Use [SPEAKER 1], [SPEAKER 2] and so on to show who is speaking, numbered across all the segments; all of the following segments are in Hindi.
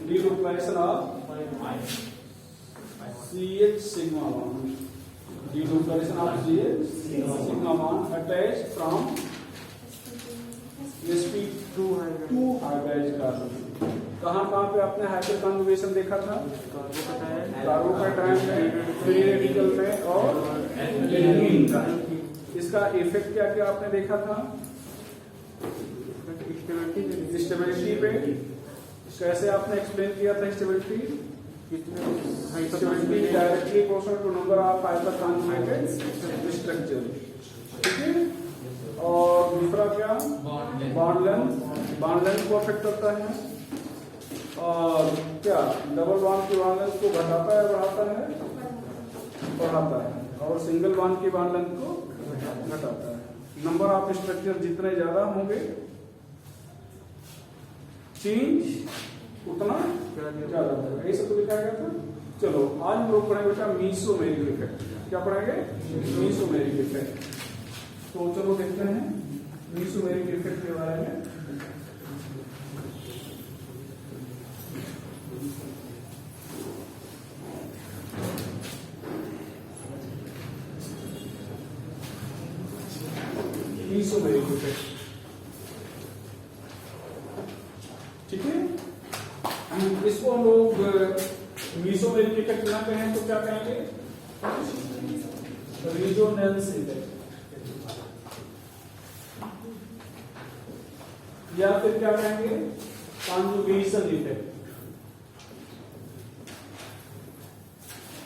[SPEAKER 1] delocalization of CH sigma bond. Delocalization of CH sigma bond attached from sp2 hybridized carbon. कहाँ पे आपने हाइपर कॉन्जुगेशन देखा था? कार्बोकैटायन में, फ्री रेडिकल में और एल्कीन का। इसका इफेक्ट क्या क्या आपने देखा था? स्टेबिलिटी पे कैसे आपने एक्सप्लेन किया था? Stability directly proportional to number of hyperconjugated structure, ठीक है। और दूसरा क्या? बॉन्ड लेंथ को अफेक्ट करता है। और क्या डबल बॉन्ड की बॉन्ड लेंथ को घटाता है, बढ़ाता है? बढ़ाता है। और सिंगल बॉन्ड की बॉन्ड लेंथ को घटाता है। नंबर ऑफ स्ट्रक्चर जितने ज्यादा होंगे चेंज उतना ज्यादा होगा। यही सब तो लिखा गया था। चलो आज हम लोग पढ़ेंगे बेटा मीसोमेरिक इफेक्ट। क्या पढ़ेंगे? मीसोमेरिक इफेक्ट। तो चलो देखते हैं मीसोमेरिक इफेक्ट के बारे में। मीसोमेरिक इफेक्ट, ठीक है। इसको हम लोग मीसोमेरिक इफेक्ट ना कहें तो क्या कहेंगे? रेजोनेंस इफेक्ट, या फिर क्या कहेंगे? Conjugation effect.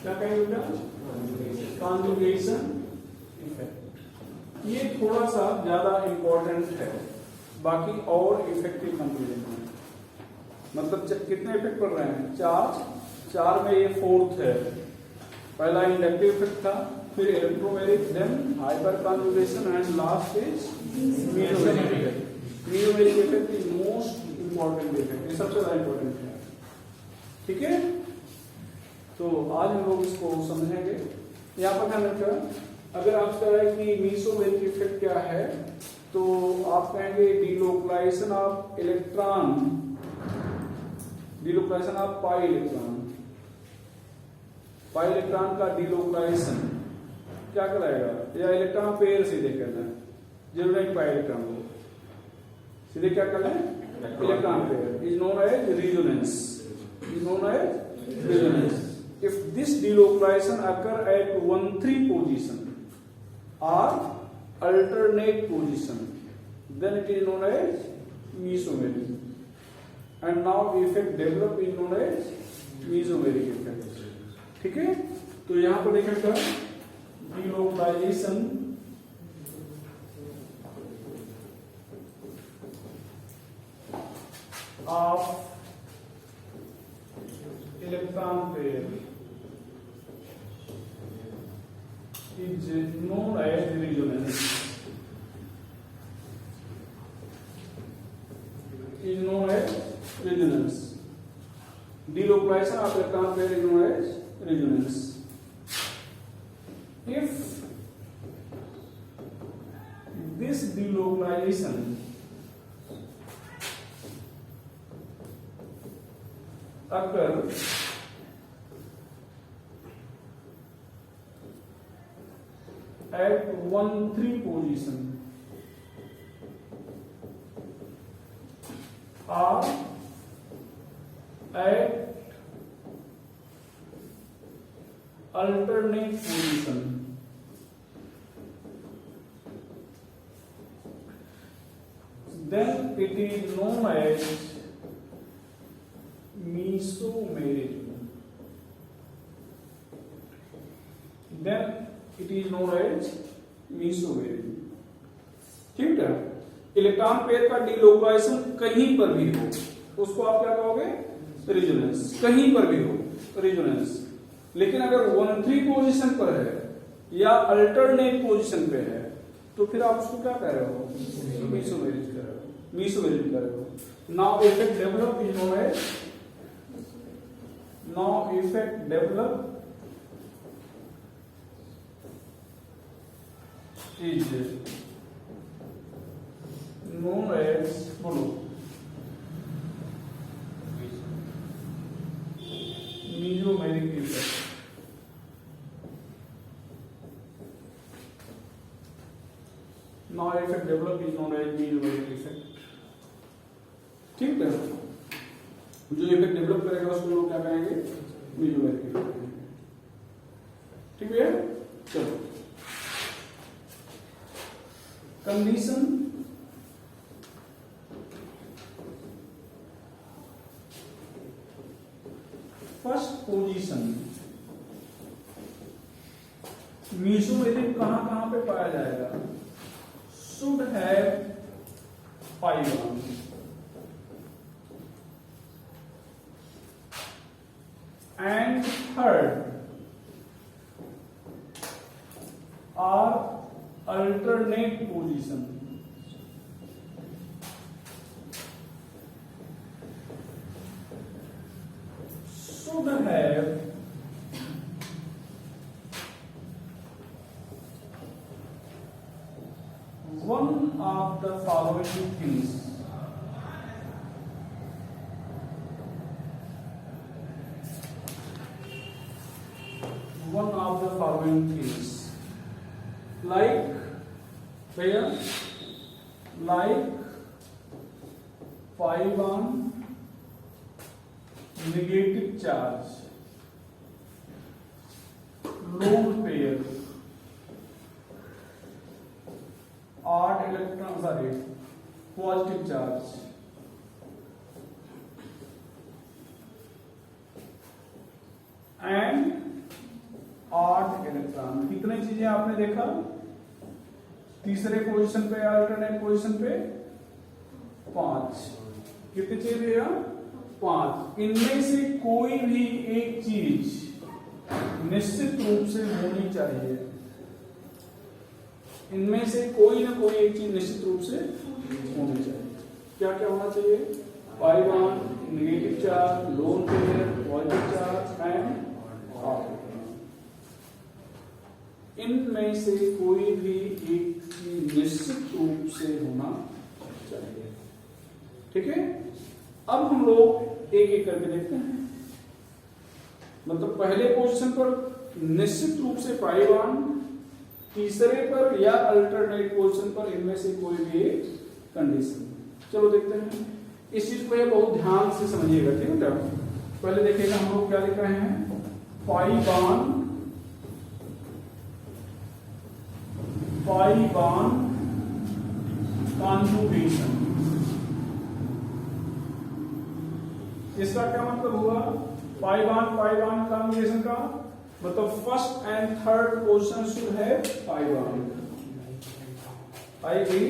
[SPEAKER 1] क्या कहेंगे बेटा? Conjugation effect. ये थोड़ा सा ज्यादा इंपॉर्टेंट है, बाकी और इफेक्टिव कंपेरिजन है। मतलब कितने इफेक्ट पड़ रहे हैं? चार में ये फोर्थ है। पहला इंडक्टिव इफेक्ट था, फिर electromeric, then hyperconjugation and last is mesomeric effect. Mesomeric effect is most important effect, ये सबसे ज्यादा इंपॉर्टेंट है, ठीक है। तो आज हम लोग इसको समझेंगे। यहाँ पर ध्यान रखिएगा, अगर आप कहें कि मीसोमेरिक इफेक्ट क्या है तो आप कहेंगे delocalisation of electron, delocalisation of pi electron. Pi electron का डिलोकलाइजेशन क्या कहलाएगा? या इलेक्ट्रॉन पेयर सीधे कहना है, जरूरी नहीं पाई इलेक्ट्रॉन को, सीधे क्या कहना है? Electron pair is known as resonance, is known as resonance. If this delocalization occur at 1,3 position or alternate position, then it is known as mesomeric. And now the effect develop is known as mesomeric effect. ठीक है। तो यहाँ पर देखेंगे delocalization of electron pair is known as resonance, is known as resonance. Delocalization of electron pair is known as resonance. If this delocalization occur at 1,3 position or at alternate position, then it is known as mesomeric. Then it is known as mesomeric. ठीक है। इलेक्ट्रॉन पेयर का डिलोकलाइजेशन कहीं पर भी हो उसको आप क्या कहोगे? रेजोनेंस। कहीं पर भी हो रेजोनेंस। लेकिन अगर 1,3 पोजीशन पर है या अल्टरनेट पोजीशन पे है तो फिर आप उसको क्या कह रहे हो? मेसोमेरिक कह रहे हो, मेसोमेरिक कह रहे हो। Now effect develop is known as, now effect develop is known as, बोलो, now effect develop is known as mesomerism effect. ठीक है, जो इफेक्ट डेवलप करेगा उसको लोग क्या कहेंगे, मेसोमेरिक इफेक्ट। ठीक है, चलो कंडीशन फर्स्ट पोजीशन, मेसोमेरिक कहां पे पाया जाएगा, should have pi bond, and third are alternate position. Should have one of the following things. One of the following things, like where, like pion negative charge, lone pair, odd electron, positive charge, and आठ इलेक्ट्रॉन। कितने चीजें आपने देखा, तीसरे पोजीशन पे अल्टरनेट पोजीशन पे 5, कितनी चीजें यहाँ 5। इनमें से कोई भी एक चीज निश्चित रूप से होनी चाहिए, इनमें से कोई ना कोई एक चीज निश्चित रूप से होनी चाहिए। क्या क्या होना चाहिए, pi bond negative charge, lone pair, positive charge and odd. इनमें से कोई भी एक चीज निश्चित रूप से होना चाहिए। ठीक है, अब हम लोग एक एक करके देखते हैं। मतलब पहले पोजीशन पर निश्चित रूप से पाइवन, तीसरे पर या अल्टरनेट पोजीशन पर इनमें से कोई भी एक कंडीशन। चलो देखते हैं, इस चीज को बहुत ध्यान से समझिएगा। ठीक है, पहले देखिएगा हम लोग क्या लिख रहे हैं, पाइवन कॉन्जुगेशन। इसका क्या मतलब हुआ, पाइवन कॉन्जुगेशन का मतलब first and third position should have pi bond. I agree,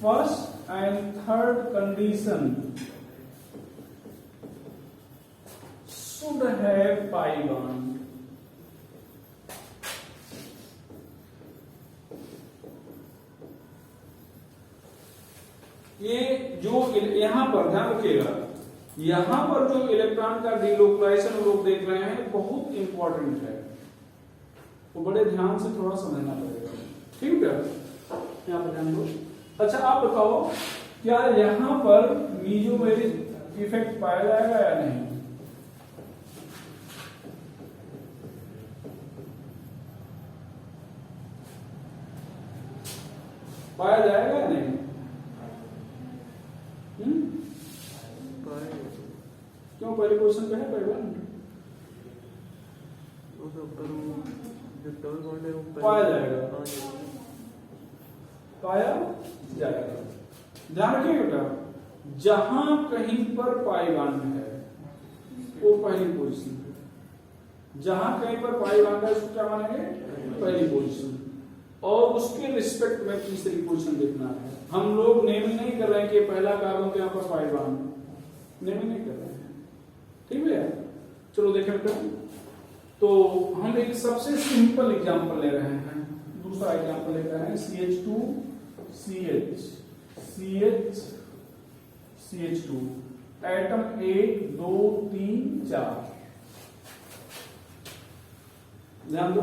[SPEAKER 1] first and third condition should have pi bond. ये जो यहां पर ध्यान रखिएगा, यहां पर जो इलेक्ट्रॉन का डिलोकलाइजेशन लोग देख रहे हैं बहुत इंपॉर्टेंट है, तो बड़े ध्यान से थोड़ा समझना पड़ेगा। ठीक है, यहां पर ध्यान दो। अच्छा आप बताओ, क्या यहां पर मेसोमेरिक इफेक्ट पाया जाएगा या नहीं? पाया जाएगा या नहीं? क्यों, पहले क्वेश्चन पे है पाइवन, पाया जाएगा, पाया जाएगा। ध्यान रखिएगा बेटा, जहां कहीं पर पाइवन है वो पहली पोजीशन पे, जहां कहीं पर पाइवन है उसको क्या मानेंगे, पहली पोजीशन, और उसके रिस्पेक्ट में तीसरी पोजीशन देखना है। हम लोग नेमिंग नहीं कर रहे हैं कि पहला कार्बन के यहाँ पर पाइवन, नेमिंग नहीं कर रहे हैं। ठीक है, चलो देखें बेटा, तो हम एक सबसे सिंपल एग्जांपल ले रहे हैं, दूसरा एग्जांपल ले रहे हैं CH2 CH2 एटम 1 2 3 4। ध्यान दो,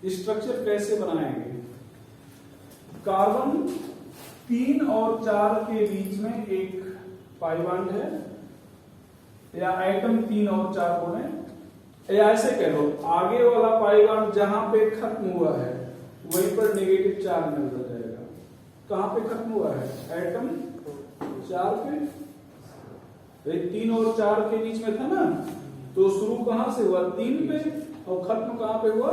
[SPEAKER 1] स्ट्रक्चर कैसे बनाएंगे, कार्बन 3 और 4 के बीच में एक पाई बॉन्ड है, या एटम 3 और 4 होने या ऐसे कह लो, आगे वाला पाइबान जहां पे खत्म हुआ है वहीं पर नेगेटिव चार्ज मिल जाएगा। कहां पे खत्म हुआ है? एटम 4 पे। 3 और 4 के बीच में था ना, तो शुरू कहां से हुआ? 3 पे, और खत्म कहां पे हुआ?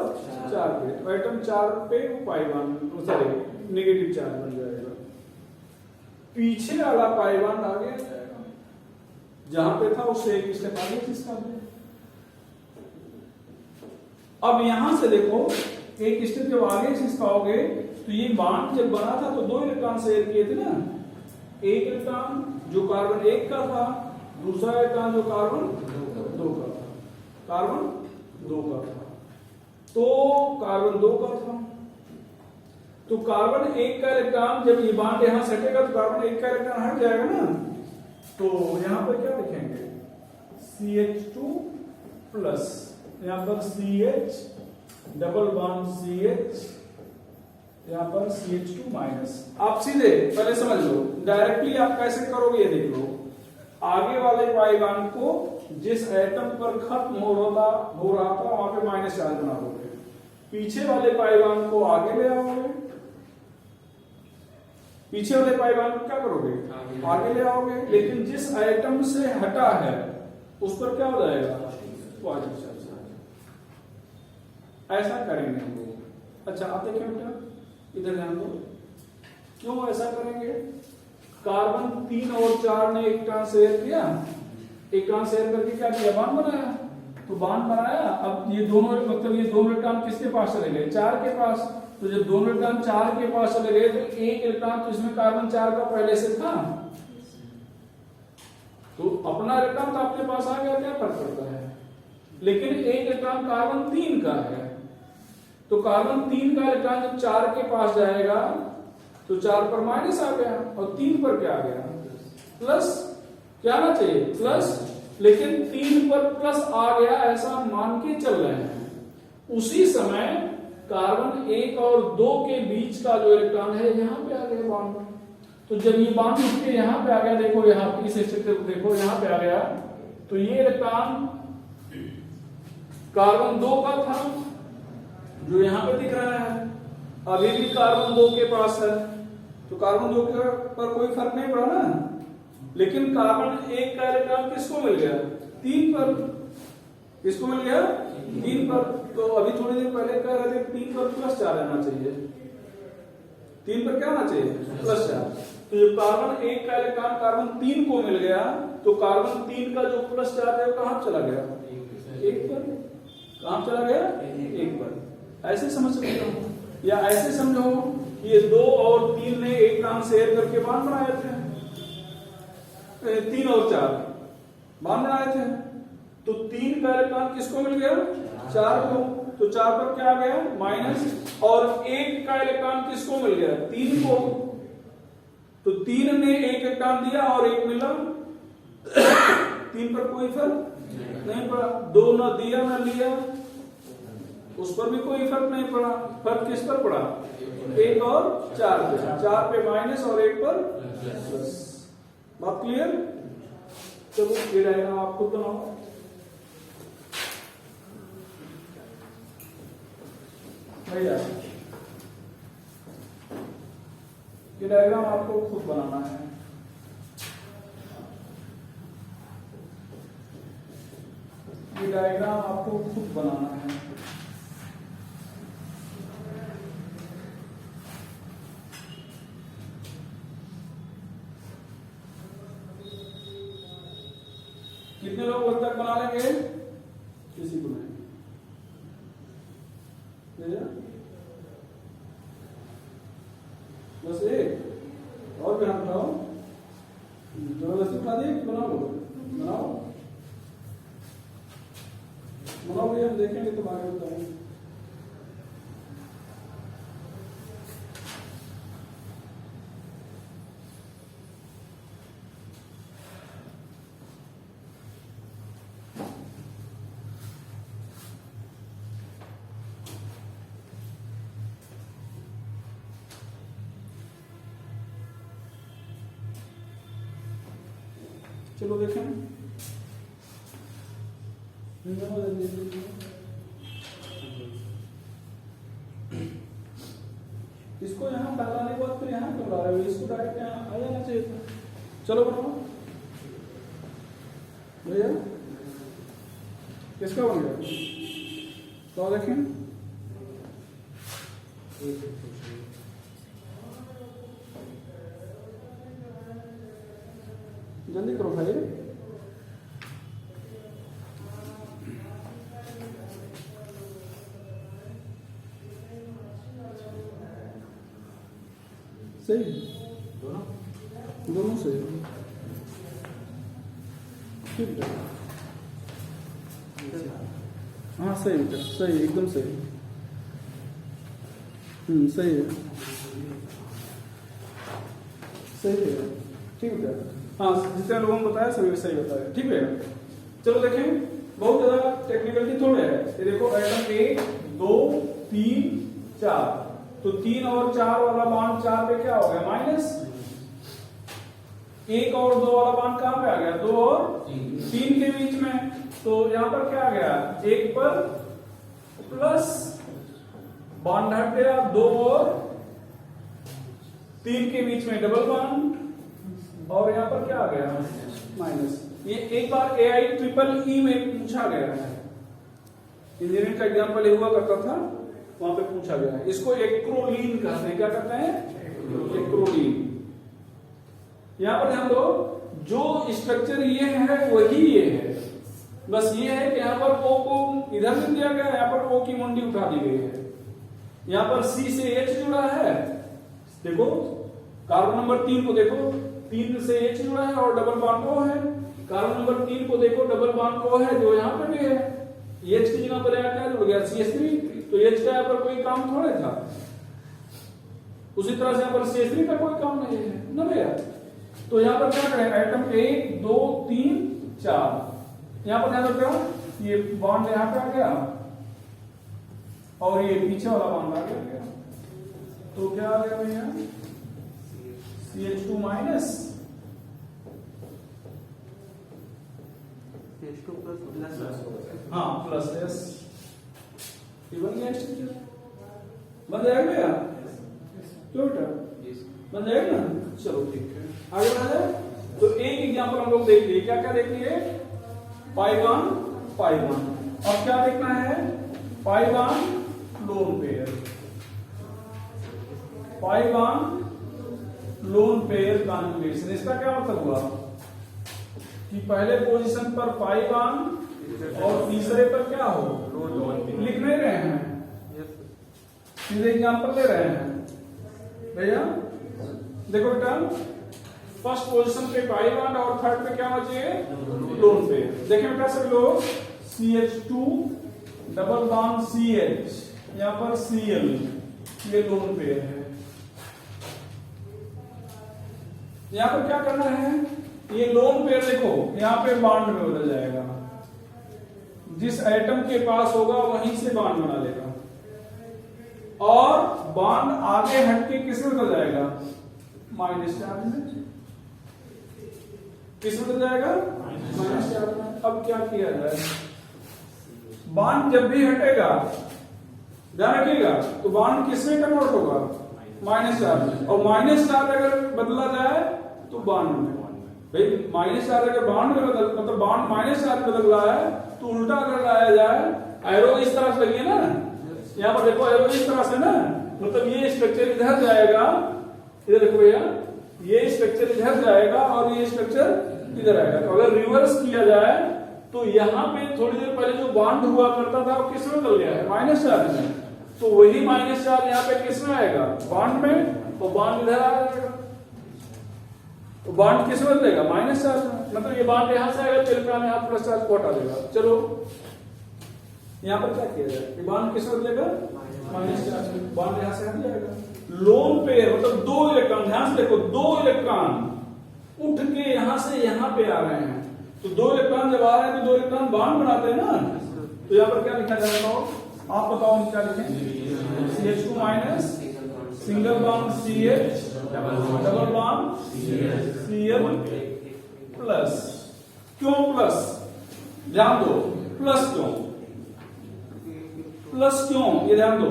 [SPEAKER 1] 4 पे। तो एटम 4 पे पाइबान सॉरी नेगेटिव चार्ज बन जाएगा। पीछे वाला पाइबान आगे जाएगा, जहां पे था उससे एक स्टेप आगे खिसका दे। अब यहां से देखो, एक स्टेप जब आगे खिसकाओगे तो ये बांड जब बना था तो 2 इलेक्ट्रॉन शेयर किए थे ना। एक इलेक्ट्रॉन जो कार्बन 1 का था, दूसरा इलेक्ट्रॉन जो कार्बन 2 का था। कार्बन 2 का था, तो कार्बन 2 का था। तो कार्बन 1 का इलेक्ट्रॉन जब ये बांड यहां सटेगा तो कार्बन 1 का इलेक्ट्रॉन हट जाएगा ना। तो यहां पर क्या लिखेंगे? CH2 प्लस, यहां पर CH डबल बॉन्ड CH, यहां पर CH2 माइनस। आप सीधे पहले समझ लो, डायरेक्टली आप कैसे करोगे ये देख लो। आगे वाले पाइबान को जिस एटम पर खत्म हो रहा था वहां पे माइनस चार्ज बना दोगे, पीछे वाले पाइबान को आगे ले आओगे, पीछे वाले पाइबान को क्या करोगे? आगे ले आओगे, लेकिन जिस एटम से हटा है उस पर क्या हो जाएगा? Positive charge. ऐसा करेंगे हम लोग। अच्छा आप देखिए बेटा, इधर ध्यान दो, क्यों ऐसा करेंगे? कार्बन 3 और 4 ने एक ट्रांस शेयर किया, एक ट्रांस शेयर करके क्या किया? बांड बनाया। तो बांड बनाया, अब ये दोनों मतलब ये दोनों इलेक्ट्रॉन किसके पास चले गए? 4 के पास। तो जब दोनों इलेक्ट्रॉन 4 के पास चले गए तो एक इलेक्ट्रॉन तो इसमें कार्बन 4 का पहले से था, तो अपना इलेक्ट्रॉन तो अपने पास आ गया, क्या फर्क पड़ता है? लेकिन एक इलेक्ट्रॉन कार्बन 3 का है, तो कार्बन 3 का इलेक्ट्रॉन जब 4 के पास जाएगा तो 4 पर माइनस आ गया और 3 पर क्या आ गया? प्लस। क्या आना चाहिए? प्लस। लेकिन 3 पर प्लस आ गया ऐसा मान के चल रहे हैं। उसी समय कार्बन 1 और 2 के बीच का जो इलेक्ट्रॉन है यहां पे आ गया बॉन्ड। तो जब ये बॉन्ड उठ के यहां पे आ गया, देखो यहां इस स्ट्रक्चर को देखो, यहां पे आ गया, तो ये इलेक्ट्रॉन कार्बन 2 का था जो यहां पे दिख रहा है, अभी भी कार्बन 2 के पास है, तो कार्बन 2 के पर कोई फर्क नहीं पड़ा ना। लेकिन कार्बन 1 का इलेक्ट्रॉन किसको मिल गया? 3 पर। किसको मिल गया? 3 पर। तो अभी थोड़ी देर पहले कह रहे थे 3 पर प्लस 4 आना चाहिए, 3 पर क्या आना चाहिए? प्लस 4। तो जो कार्बन 1 का इलेक्ट्रॉन कार्बन 3 को मिल गया, तो कार्बन 3 का जो प्लस चार्ज है कहां चला गया? 1 पर। कहां चला गया? 1 पर। ऐसे समझ सकते हो, या ऐसे समझो ये 2 और 3 ने एक इलेक्ट्रॉन शेयर करके बांड बनाए थे, 3 और 4 बांड बनाए थे, तो 3 का इलेक्ट्रॉन किसको मिल गया? 4 को। तो 4 पर क्या आ गया? माइनस। और 1 का इलेक्ट्रॉन किसको मिल गया? 3 को। तो 3 ने एक इलेक्ट्रॉन दिया और 1 मिला, 3 पर कोई फर्क नहीं पड़ा। 2 ना दिया ना लिया, उस पर भी कोई फर्क नहीं पड़ा। फर्क किस पर पड़ा? 1 और 4 पे। 4 पे माइनस और 1 पर प्लस। बात क्लियर? चलो ये डायग्राम आप खुद बनाओ। भैया ये डायग्राम आपको खुद बनाना है। ये डायग्राम आपको खुद बनाना है। कितने लोग अब तक बना लेंगे? किसी को नहीं। बस एक और ध्यान रखो, जबरदस्ती उठा दिए, बना लो, बनाओ बनाओ भैया, हम देखेंगे तो आगे बताएंगे। चलो देखें, इसको यहाँ फैलाने के बाद फिर यहाँ क्यों ला रहे हो? इसको डायरेक्ट यहाँ आ जाना चाहिए था। चलो बनाओ भैया, किसका बन गया? तो देखें, जल्दी करो भाई। सही, दोनों सही, ठीक है। हाँ सही बेटा, सही, एकदम सही। सही है, सही है, ठीक है। हाँ, जितने लोगों ने बताया सभी सही बताया, ठीक है। चलो देखें, बहुत ज्यादा टेक्निकल थोड़े है। ये देखो आइटम 1 2 3 4, तो 3 और 4 वाला बांड 4 पे क्या हो गया? माइनस। 1 और 2 वाला बांड कहां पे आ गया? 2 और 3 के बीच में। तो यहां पर क्या आ गया? 1 पर प्लस, बांड हट गया। 2 और 3 के बीच में डबल बांड, और यहां पर क्या आ गया? माइनस। ये एक बार AIEEE में पूछा गया है, इंजीनियरिंग का एग्जाम्पल हुआ करता था, वहां पे पूछा गया है। इसको एक्रोलीन कहते हैं। क्या कहते हैं? एक्रोलीन। यहां पर ध्यान दो, जो स्ट्रक्चर ये है वही ये है, बस ये है कि यहाँ पर O को इधर से दिया गया है, यहाँ पर O की मुंडी उठा दी गई है। यहाँ पर C से H जुड़ा है, देखो कार्बन नंबर 3 को देखो, 3 से H जुड़ा है और डबल बॉन्ड O है। कार्बन नंबर 3 को देखो, डबल बॉन्ड O है जो यहाँ पे भी है। H की जगह पर क्या जुड़ गया? CH3। तो H का यहाँ पर कोई काम थोड़े था। उसी तरह से यहाँ पर CH3 का कोई काम नहीं है ना भैया। तो यहाँ पर क्या करें? आइटम 1 2 3 4, यहाँ पर ध्यान रखो, ये बॉन्ड यहाँ पे आ गया और ये पीछे वाला बॉन्ड आ गया। तो क्या आ गया भैया? CH2 माइनस हाँ प्लस S, ये बन गया स्ट्रक्चर। बन जाएगा भैया? क्यों बेटा? बन जाएगा ना? चलो ठीक है, आगे बढ़ा जाए। तो एक एग्जाम्पल हम लोग देख लिए। क्या क्या देख लिए? पाइबान पाइबान। अब क्या देखना है? Pi bond lone pair, pi bond lone pair conjugation. इसका क्या मतलब हुआ कि पहले पोजीशन पर पाइबान और तीसरे पर क्या हो? लिख नहीं रहे हैं, सीधे एग्जाम्पल ले रहे हैं भैया। देखो बेटा, फर्स्ट पोजीशन पे पाइबान और थर्ड पे क्या होना चाहिए? Lone pair. देखिए बेटा सभी लोग, CH2 डबल बॉन्ड CH, यहां पर Cl, ये लोन पेयर है। यहां पर क्या करना है? ये लोन पेयर देखो यहां पे बॉन्ड में बदल जाएगा, जिस एटम के पास होगा वहीं से बॉन्ड बना लेगा, और बॉन्ड आगे हटके किस में बदल जाएगा? माइनस चार्ज में। किस में बदल जाएगा? माइनस चार्ज में। अब क्या किया जाए? बॉन्ड जब भी हटेगा, ध्यान रखिएगा, तो बॉन्ड किस में कन्वर्ट होगा? माइनस चार्ज में। और माइनस चार्ज अगर बदला जाए तो बॉन्ड में, भाई माइनस चार्ज अगर बॉन्ड में बदल, मतलब बॉन्ड माइनस चार्ज बदल रहा है, तो उल्टा अगर लाया जाए, एरो इस तरह से लगी ना, यहाँ पर देखो एरो इस तरह से ना, मतलब ये स्ट्रक्चर इधर जाएगा, इधर देखो भैया, ये स्ट्रक्चर इधर जाएगा और ये स्ट्रक्चर इधर आएगा। तो अगर रिवर्स किया जाए तो यहाँ पे थोड़ी देर पहले जो बॉन्ड हुआ करता था वो किस में बदल गया है? माइनस चार्ज में। तो वही माइनस चार्ज यहाँ पे किस में आएगा? बॉन्ड में, तो बॉन्ड इधर आ जाएगा, तो बॉन्ड किस में बदलेगा? माइनस चार्ज में। मतलब ये बॉन्ड यहां से आएगा तो इलेक्ट्रॉन यहाँ प्लस चार्ज को हटा देगा। चलो यहाँ पर क्या किया जाए? ये बॉन्ड किस में बदलेगा? माइनस चार्ज में। बॉन्ड यहां से हट जाएगा। लोन पेयर मतलब 2 इलेक्ट्रॉन, ध्यान से देखो, 2 इलेक्ट्रॉन उठ के यहां से यहां पे आ रहे हैं। तो 2 इलेक्ट्रॉन जब आ रहे हैं तो 2 इलेक्ट्रॉन बॉन्ड बनाते हैं ना। तो यहाँ पर क्या लिखा जाएगा? आप बताओ क्या लिखें? CH2 minus single bond CH, double bond Cl plus. क्यों प्लस? ध्यान दो, प्लस क्यों? प्लस क्यों? ये ध्यान दो,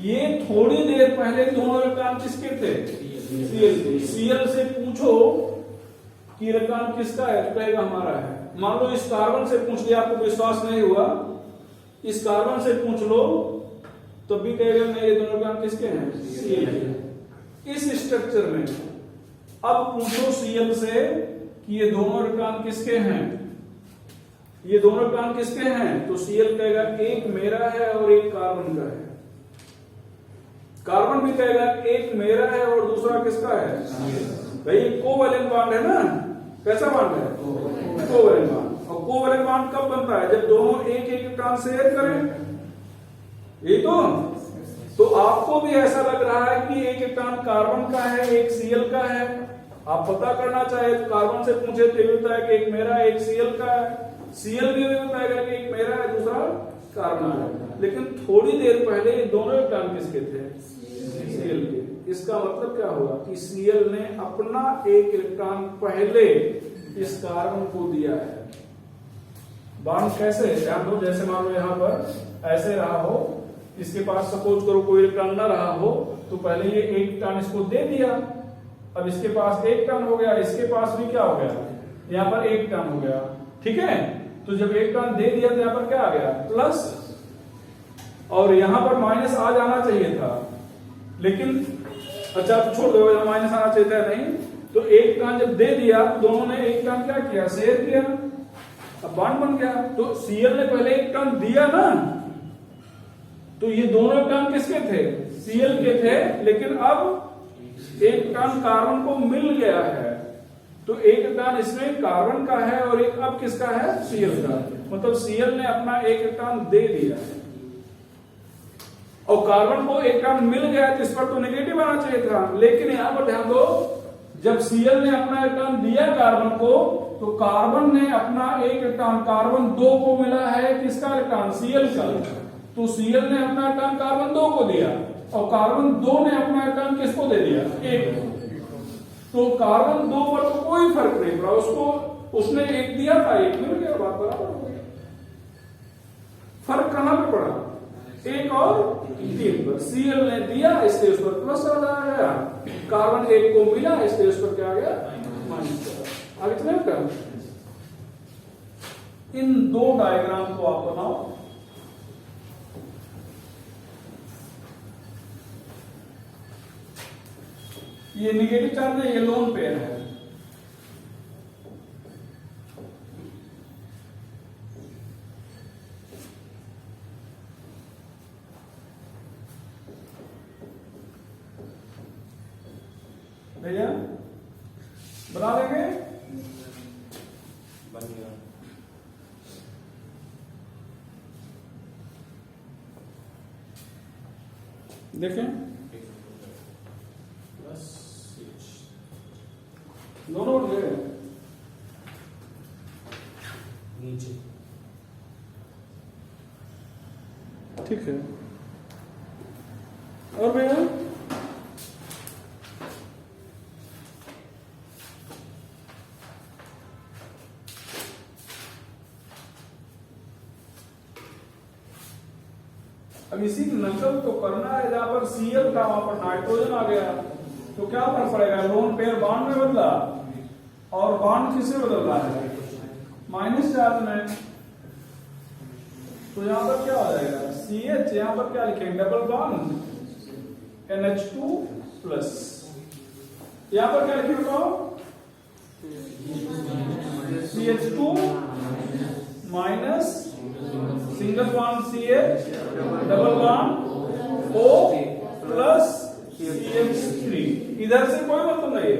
[SPEAKER 1] ये थोड़ी देर पहले दोनों इलेक्ट्रॉन किसके थे? सीएल के। सीएल से पूछो कि इलेक्ट्रॉन किसका है तो कहेगा हमारा है। मान लो इस कार्बन से पूछ लिया, आपको विश्वास नहीं हुआ, इस कार्बन से पूछ लो तो भी कहेगा नहीं ये दोनों इलेक्ट्रॉन किसके हैं? सीएल के। इस स्ट्रक्चर में अब पूछो सीएल से कि ये दोनों इलेक्ट्रॉन किसके हैं? ये दोनों इलेक्ट्रॉन किसके हैं? तो सीएल कहेगा एक मेरा है और एक कार्बन का है। कार्बन भी कहेगा एक मेरा है और दूसरा किसका है? भाई कोवैलेंट बॉन्ड है ना, कैसा बॉन्ड है? Covalent bond. और कोवैलेंट बॉन्ड कब बनता है? जब दोनों एक एक इलेक्ट्रॉन शेयर करें। ये तो आपको भी ऐसा लग रहा है कि एक इलेक्ट्रॉन कार्बन का है एक सीएल का है। आप पता करना चाहे तो कार्बन से पूछे तो ये बताया कि एक मेरा एक सीएल का है, सीएल भी बताएगा कि एक मेरा है दूसरा कार्बन है। लेकिन थोड़ी देर पहले ये दोनों इलेक्ट्रॉन किसके थे? सीएल के। इसका मतलब क्या हुआ कि सीएल ने अपना एक इलेक्ट्रॉन पहले इस कार्बन को दिया है। बॉन्ड कैसे? ध्यान दो, जैसे मान लो यहां पर ऐसे रहा हो, इसके पास सपोज करो कोई इलेक्ट्रॉन ना रहा हो तो पहले ये एक इलेक्ट्रॉन इसको दे दिया, अब इसके पास एक इलेक्ट्रॉन हो गया, इसके पास भी क्या हो गया? यहाँ पर एक इलेक्ट्रॉन हो गया। ठीक है, तो जब एक इलेक्ट्रॉन दे दिया तो यहाँ पर क्या आ गया? प्लस, और यहां पर माइनस आ जाना चाहिए था, लेकिन अच्छा तो छोड़ दो, माइनस आना चाहिए था नहीं। तो एक इलेक्ट्रॉन जब दे दिया तो दोनों ने एक इलेक्ट्रॉन क्या किया? शेयर किया, अब बॉन्ड बन गया। तो सीएल ने पहले एक इलेक्ट्रॉन दिया ना, तो ये दोनों इलेक्ट्रॉन किसके थे? सीएल के थे। लेकिन अब एक इलेक्ट्रॉन कार्बन को मिल गया है, तो एक इलेक्ट्रॉन इसमें कार्बन का है और एक अब किसका है? सीएल का। मतलब सीएल ने अपना एक इलेक्ट्रॉन दे दिया और कार्बन को एक इलेक्ट्रॉन मिल गया, तो इस पर तो नेगेटिव आना चाहिए था। लेकिन यहां पर ध्यान दो, जब सीएल ने अपना इलेक्ट्रॉन दिया कार्बन को, तो कार्बन ने अपना एक इलेक्ट्रॉन, कार्बन 2 को मिला है किसका इलेक्ट्रॉन? सीएल का। तो सीएल ने अपना इलेक्ट्रॉन कार्बन 2 को दिया और कार्बन 2 ने अपना इलेक्ट्रॉन किसको दे दिया? 1 को। तो कार्बन 2 पर तो कोई फर्क नहीं पड़ा, उसको उसने 1 दिया था, 1 मिल गया, बात बराबर हो गई। फर्क कहां पे पड़ा? 1 और 3 पर। सीएल ने दिया इसलिए उस पर प्लस आ गया, कार्बन 1 को मिला इसलिए उस पर क्या आ गया? माइनस। आगे चले क्या? इन 2 डायग्राम को आप बनाओ। ये निगेटिव चार्ज है, ये लोन पेयर है। भैया बना देंगे? देखें, दोनों उठ गए नीचे। ठीक है, और भैया अब इसी नकल तो करना है। जहां पर सीएल था वहां पर नाइट्रोजन आ गया, तो क्या फर्क पड़ेगा? लोन पेयर बॉन्ड में बदला और बॉन्ड किससे बदल रहा है? माइनस चार्ज में। तो यहां पर क्या हो जाएगा? CH, यहां पर क्या लिखेंगे? Double bond NH2 plus. यहां पर क्या लिखेंगे? बताओ, CH2 minus single bond CH, double bond O plus CH3। इधर से कोई मतलब नहीं है,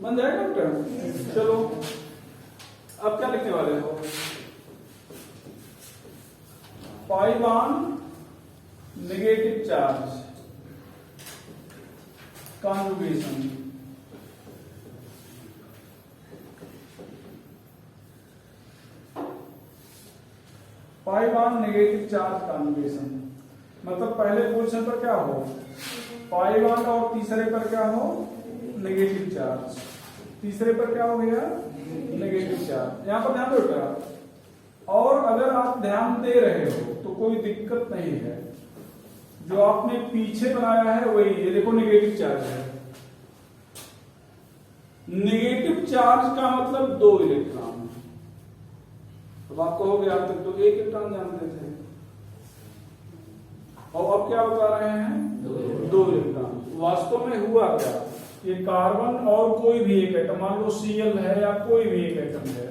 [SPEAKER 1] बन जाएगा बेटा। चलो अब क्या लिखने वाले हो? Pi bond negative charge conjugation. Pi bond negative charge conjugation मतलब पहले पोजीशन पर क्या हो? पाई बॉन्ड और तीसरे पर क्या हो? Negative charge. तीसरे पर क्या हो गया? Negative charge. यहां पर ध्यान दो बेटा, और अगर आप ध्यान दे रहे हो तो कोई दिक्कत नहीं है, जो आपने पीछे बनाया है वही, ये देखो नेगेटिव चार्ज है। नेगेटिव चार्ज का मतलब 2 इलेक्ट्रॉन। अब आप कहोगे आप तक तो 1 इलेक्ट्रॉन जानते थे, और अब क्या बता रहे हैं 2 इलेक्ट्रॉन। वास्तव में हुआ क्या, ये कार्बन और कोई भी एक एटम, मान लो Cl है या कोई भी एक एटम है,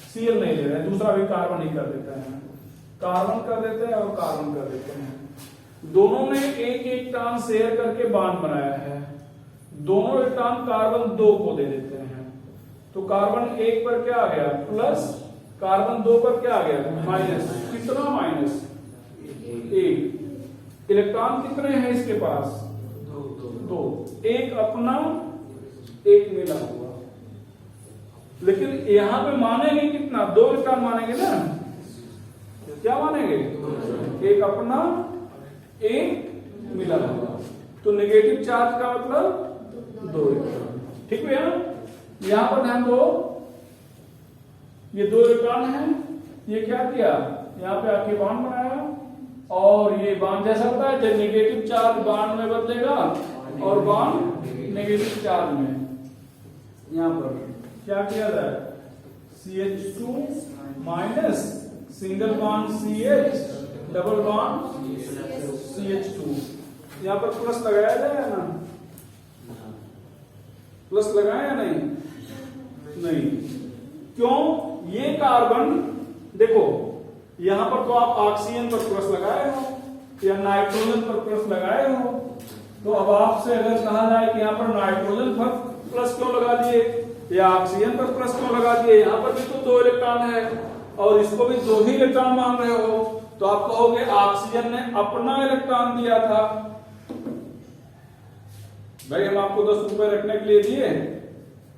[SPEAKER 1] Cl नहीं ले रहे हैं, दूसरा भी कार्बन ही कर देते हैं, कार्बन कर देते हैं और कार्बन कर देते हैं। दोनों ने एक इलेक्ट्रॉन शेयर करके बॉन्ड बनाया है, दोनों इलेक्ट्रॉन कार्बन 2 को दे देते हैं, तो कार्बन 1 पर क्या आ गया प्लस, कार्बन 2 पर क्या आ गया माइनस। कितना माइनस, 1। इलेक्ट्रॉन कितने हैं इसके पास, 2। एक अपना एक मिला हुआ, लेकिन यहां पे मानेंगे कितना, 2 इलेक्ट्रॉन मानेंगे ना, क्या मानेंगे, एक अपना एक मिला हुआ, तो नेगेटिव चार्ज का मतलब 2 इलेक्ट्रॉन। ठीक है, यहां पर ध्यान दो, ये 2 इलेक्ट्रॉन है, ये क्या किया, यहाँ पे आके बॉन्ड बनाया, और ये बॉन्ड जैसा होता है जब नेगेटिव चार्ज बॉन्ड में बदलेगा और बॉन्ड नेगेटिव चार्ज में, यहां पर क्या किया जाए, CH2 minus single bond CH, double bond CH2, यहां पर प्लस लगाया जाए ना, प्लस लगाया या नहीं, नहीं, क्यों, ये कार्बन देखो, यहां पर तो आप ऑक्सीजन पर प्लस लगाए हो या नाइट्रोजन पर प्लस लगाए हो, तो अब आपसे अगर कहा जाए कि यहां पर नाइट्रोजन पर प्लस क्यों लगा दिए या ऑक्सीजन पर प्लस क्यों लगा दिए, यहां पर भी तो 2 इलेक्ट्रॉन है और इसको भी 2 ही इलेक्ट्रॉन मान रहे हो, तो आप कहोगे ऑक्सीजन ने अपना इलेक्ट्रॉन दिया था। भाई हम आपको 10 रुपए रखने के लिए दिए,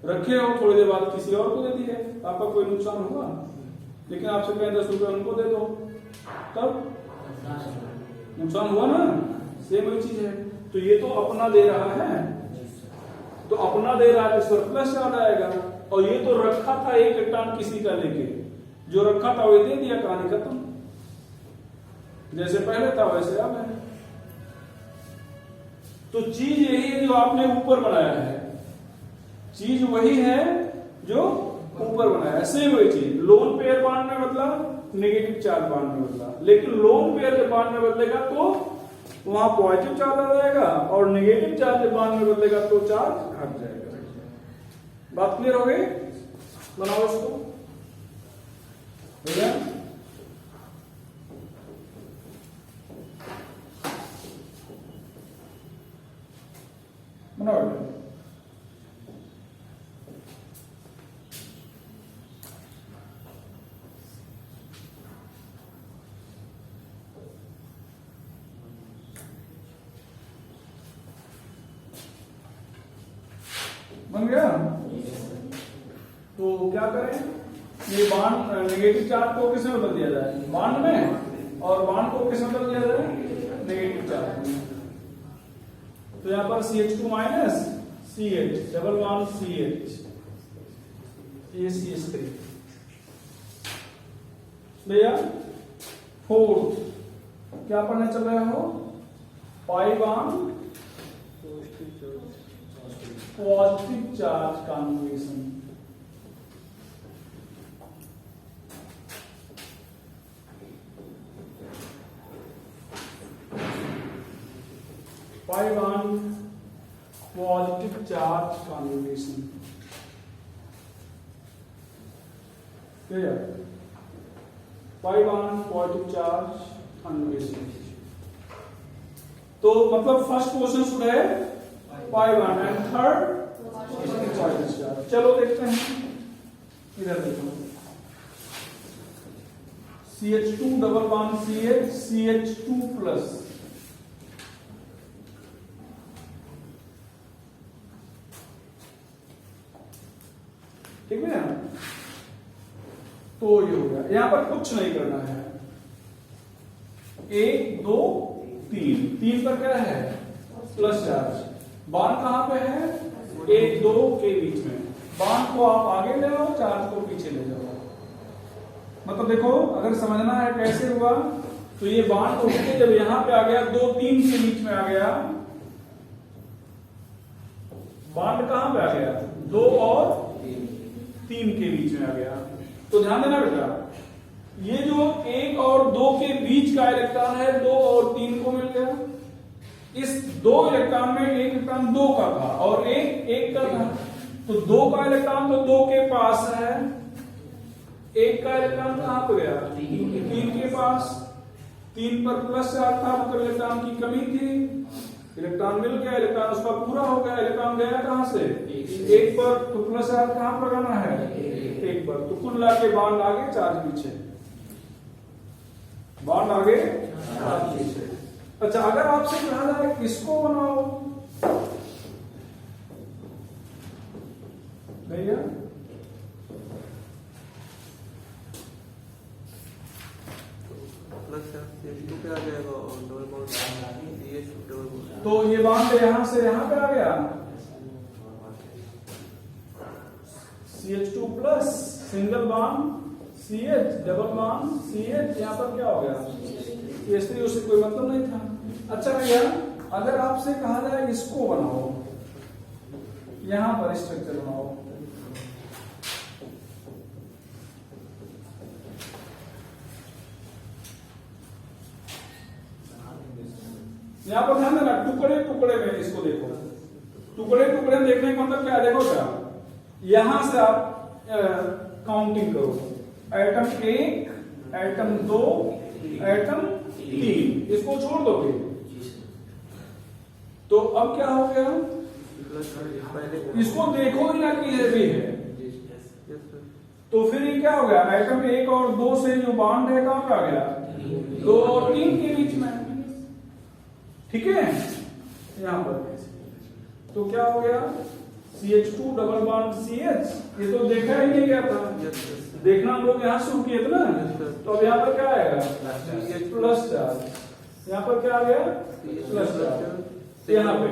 [SPEAKER 1] रखे हो, थोड़ी देर बाद किसी और को दे दिए, आपका कोई नुकसान होगा, लेकिन आपसे कहें 10 रुपए उनको दे दो, तब नुकसान हुआ ना, सेम वही चीज है। तो ये तो अपना दे रहा है, तो अपना दे रहा है तो सरप्लस याद आएगा, और ये तो रखा था एक इलेक्ट्रॉन किसी का लेके, जो रखा था वही दे दिया, कहानी खत्म, जैसे पहले था वैसे अब है। तो चीज यही है जो आपने ऊपर बनाया है, चीज वही है जो ऊपर बनाया है, सेम वही चीज। लोन पेयर बॉन्ड में बदला, नेगेटिव चार्ज बॉन्ड में बदला, लेकिन लोन पेयर जब बॉन्ड में बदलेगा तो वहां पॉजिटिव चार्ज आ जाएगा, और नेगेटिव चार्ज जब बॉन्ड में बदलेगा तो चार्ज हट जाएगा। बात क्लियर हो गई, बनाओ इसको, ठीक है। बनाओ, बन गया। तो क्या करें, ये बॉन्ड नेगेटिव चार्ज को किसमें बदल दिया जाए, बॉन्ड में, और बॉन्ड को किसमें बदल दिया जाए, नेगेटिव चार्ज में। तो यहां पर CH2 minus CH, double bond CH, ये CH3 भैया। 4 क्या पढ़ने चल रहे हो, pi bond positive charge conjugation. Pi bond positive charge conjugation, clear, pi bond positive charge conjugation. तो मतलब फर्स्ट क्वेश्चन शुड है pi bond and third positive charge. चलो देखते हैं, इधर देखो, CH2 double bond CH, CH2 plus, ठीक है। तो ये हो गया, यहां पर कुछ नहीं करना है, 1 2 3, 3 पर क्या है प्लस चार्ज, बॉन्ड कहां पे है 1 2 के बीच में, बॉन्ड को आप आगे ले आओ, चार्ज को पीछे ले जाओ, मतलब देखो अगर समझना है कैसे हुआ, तो ये बांड उठ के जब यहां पे आ गया 2 3 के बीच में आ गया, बांड कहां पे आ गया 2 और 3 के बीच में आ गया। तो ध्यान देना बेटा, ये जो 1 और 2 के बीच का इलेक्ट्रॉन है 2 और 3 को मिल गया। इस 2 इलेक्ट्रॉन में एक इलेक्ट्रॉन 2 का था और एक 1 का था, तो 2 का इलेक्ट्रॉन तो 2 के पास है, 1 का इलेक्ट्रॉन कहां पे गया 3 के पास। 3 पर प्लस चार्ज था, मतलब इलेक्ट्रॉन की कमी थी, इलेक्ट्रॉन मिल गया, इलेक्ट्रॉन उसका पूरा हो गया। इलेक्ट्रॉन गया कहां से 1 पर, तो प्लस चार्ज कहां पर लगाना है 1 पर। तो कुल मिला के बांड आगे चार्ज पीछे, बांड आगे चार्ज पीछे। अच्छा, अगर आपसे कहा जाए इसको बनाओ भैया,
[SPEAKER 2] पे आ जाएगा और डबल बॉन्ड
[SPEAKER 1] तो ये बांड यहां से यहां पे आ गया CH2 plus single bond CH, double bond CH, यहां पर क्या हो गया S3, उससे कोई मतलब नहीं था। अच्छा भैया, अगर आपसे कहा जाए इसको बनाओ, यहां पर स्ट्रक्चर बनाओ, यहां पर ध्यान देना, टुकड़े टुकड़े में इसको देखो, टुकड़े टुकड़े में देखने का मतलब क्या देखो क्या, यहां से आप काउंटिंग करो, एटम 1, एटम 2, एटम 3, इसको छोड़ दोगे तो अब क्या हो गया, इसको देखो ही ना कि ये भी है, तो फिर ये क्या हो गया, एटम 1 और 2 से जो बॉन्ड है कहां पे आ गया 2 और 3 के बीच में, ठीक है। यहां पर तो क्या हो गया CH2 डबल बॉन्ड CH, ये तो देखा ही नहीं गया था, देखना हम लोग यहां शुरू किए थे ना, तो अब यहां पर क्या आएगा प्लस चार्ज, यहां पर क्या आ गया प्लस चार्ज, यहां पे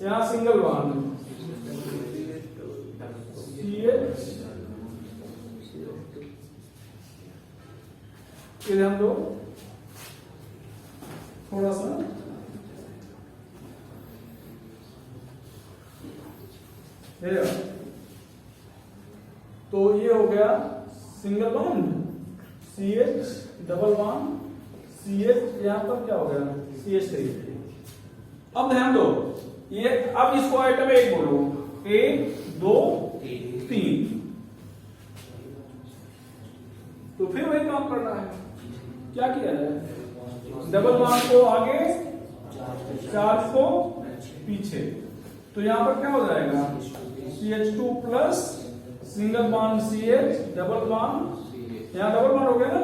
[SPEAKER 1] यहां सिंगल बॉन्ड CH, इधर हम लोग थोड़ा सा तो ये हो गया single bond CH, double bond CH, यहां पर क्या हो गया CH3। अब ध्यान दो, ये अब इसको आइटम 1 बोलो, 1 2 3, तो फिर वही काम करना है, क्या किया जाए, डबल बॉन्ड को आगे, चार्ज को पीछे, तो यहां पर क्या हो जाएगा CH2 plus single bond CH, double bond, यहां डबल बॉन्ड हो गया ना,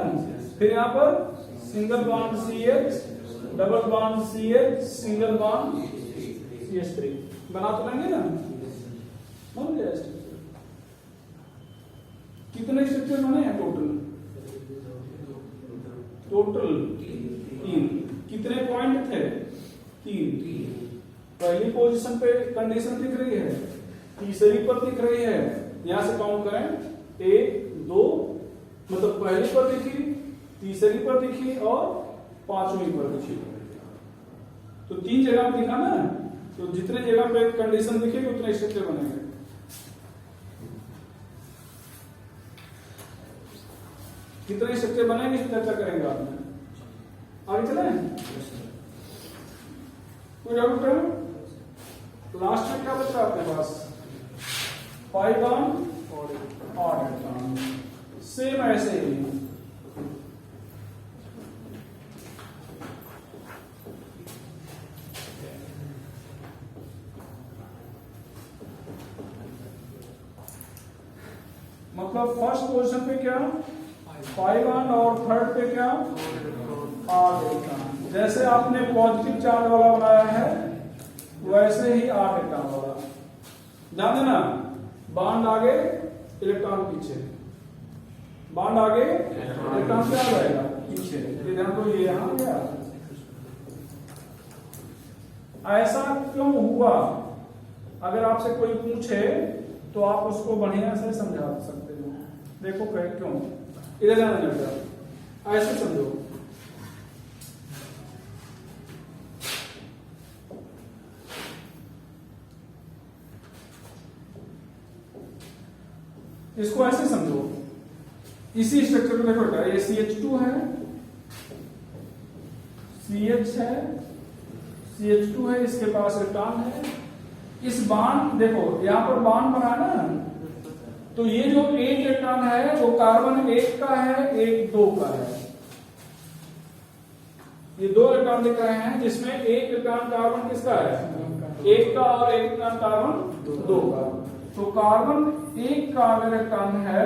[SPEAKER 1] फिर यहां पर single bond CH, double bond CH, single bond CH3, बना तो लेंगे ना, बन गया स्ट्रक्चर। कितने स्ट्रक्चर बने हैं टोटल 3, कितने पॉइंट थे 3, पहली पोजीशन पे कंडीशन दिख रही है, तीसरी पर दिख रही है, यहां से काउंट करें 1 2, मतलब पहली पर दिखी, तीसरी पर दिखी और 5वीं पर दिखी, तो 3 जगह पे दिखा ना, तो जितने जगह पे कंडीशन दिखेगी उतने स्ट्रक्चर बनेंगे। कितने स्ट्रक्चर बनेंगे इस चर्चा करेंगे बाद में, आगे चले कोई डाउट है, लास्ट में क्या बचा आपके पास 5 ऑड इलेक्ट्रॉन, सेम ऐसे ही मतलब फर्स्ट पोजीशन पे क्या 5 और थर्ड पे क्या ऑड इलेक्ट्रॉन, जैसे आपने पॉजिटिव चार्ज वाला बनाया है वैसे ही 8 इलेक्ट्रॉन वाला, ध्यान देना, बॉन्ड आगे इलेक्ट्रॉन पीछे, बॉन्ड आगे इलेक्ट्रॉन क्या जाएगा पीछे, ये ध्यान दो, ये यहां गया। ऐसा क्यों हुआ, अगर आपसे कोई पूछे तो आप उसको बढ़िया से समझा सकते हो, देखो क्यों, इधर ध्यान देना बेटा, ऐसे समझो। इसको ऐसे समझो, इसी स्ट्रक्चर को देखो बेटा, ये CH2 है, CH है, CH2 है, इसके पास इलेक्ट्रॉन है। इस बांड देखो, यहां पर बांड बना ना, तो ये जो एक इलेक्ट्रॉन है वो कार्बन 1 का है, एक 2 का है। ये 2 इलेक्ट्रॉन दिख रहे हैं जिसमें एक इलेक्ट्रॉन कार्बन किसका है, 1 का, और एक इलेक्ट्रॉन कार्बन 2 का। तो कार्बन 1 का इलेक्ट्रॉन है,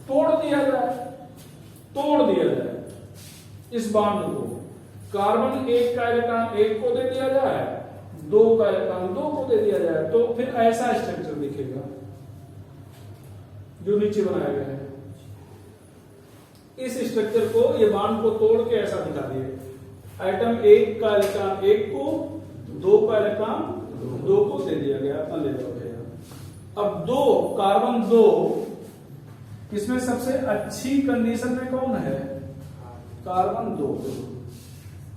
[SPEAKER 1] तोड़ दिया जाए इस बॉन्ड को। कार्बन 1 का इलेक्ट्रॉन 1 को दे दिया जाए, 2 का इलेक्ट्रॉन 2 को दे दिया जाए, तो फिर ऐसा स्ट्रक्चर दिखेगा जो नीचे बनाया गया है। इस स्ट्रक्चर को, ये बॉन्ड को तोड़ के ऐसा दिखा दिए, आइटम 1 का इलेक्ट्रॉन 1 को, 2 का इलेक्ट्रॉन 2 को दे दिया गया, अपना ले जाओ भैया। अब 2 कार्बन 2, इसमें सबसे अच्छी कंडीशन में कौन है, कार्बन 2।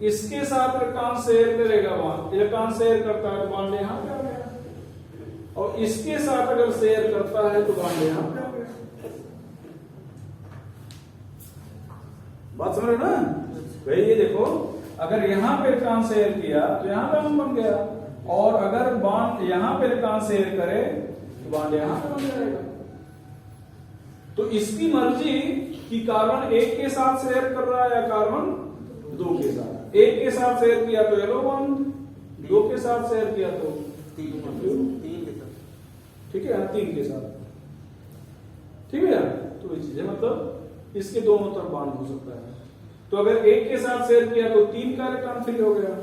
[SPEAKER 1] इसके साथ इलेक्ट्रॉन शेयर करेगा, बॉन्ड इलेक्ट्रॉन शेयर करता है तो बॉन्ड यहां पे आ गया, और इसके साथ अगर शेयर करता है तो बॉन्ड यहां पे आ गया। बात समझ रहे ना भाई? ये देखो, अगर यहां पे इलेक्ट्रॉन शेयर किया तो यहां पे बॉन्ड बन गया, और अगर बॉन्ड यहां पे इलेक्ट्रॉन शेयर करे तो बॉन्ड यहां पे बन जाएगा। तो इसकी मर्जी कि कार्बन 1 के साथ शेयर कर रहा है या कार्बन 2 के साथ। 1 के साथ शेयर किया तो येलो बॉन्ड, 2 के साथ शेयर किया तो
[SPEAKER 2] 3 के साथ,
[SPEAKER 1] ठीक है, 3 के साथ, ठीक है। तो ये चीज है, मतलब इसके दोनों तरफ बॉन्ड हो सकता है। तो अगर 1 के साथ शेयर किया तो 3 का इलेक्ट्रॉन फ्री हो गया,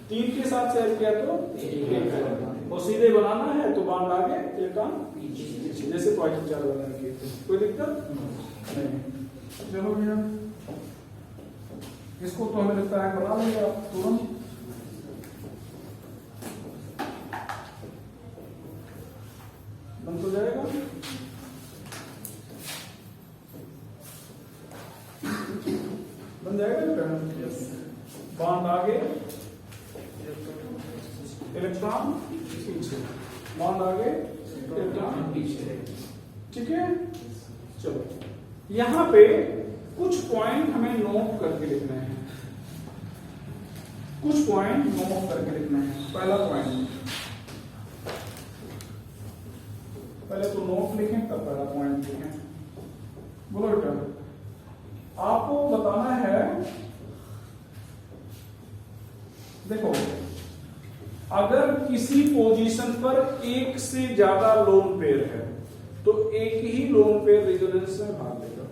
[SPEAKER 1] 3 के साथ शेयर किया तो 1 का इलेक्ट्रॉन, और सीधे बनाना है तो बॉन्ड आगे, इलेक्ट्रॉन पीछे, जैसे पॉइंट 4 वाला किए थे। कोई दिक्कत नहीं। चलो भैया, इसको तो हमें लगता है बना लेंगे आप तुरंत। बन तो जाएगा, बन जाएगा बेटा। बॉन्ड आगे, इलेक्ट्रॉन पीछे, बॉन्ड आगे, इलेक्ट्रॉन पीछे, ठीक है। चलो, यहां पे कुछ पॉइंट हमें नोट करके लिखना है, कुछ पॉइंट नोट करके लिखना है। पहला पॉइंट, पहले तो नोट लिखें तब पहला पॉइंट लिखें। बोलो बेटा, आपको बताना है, देखो, अगर किसी पोजीशन पर एक से ज्यादा लोन पेयर है तो एक ही लोन पेयर रेजोनेंस में भाग लेगा।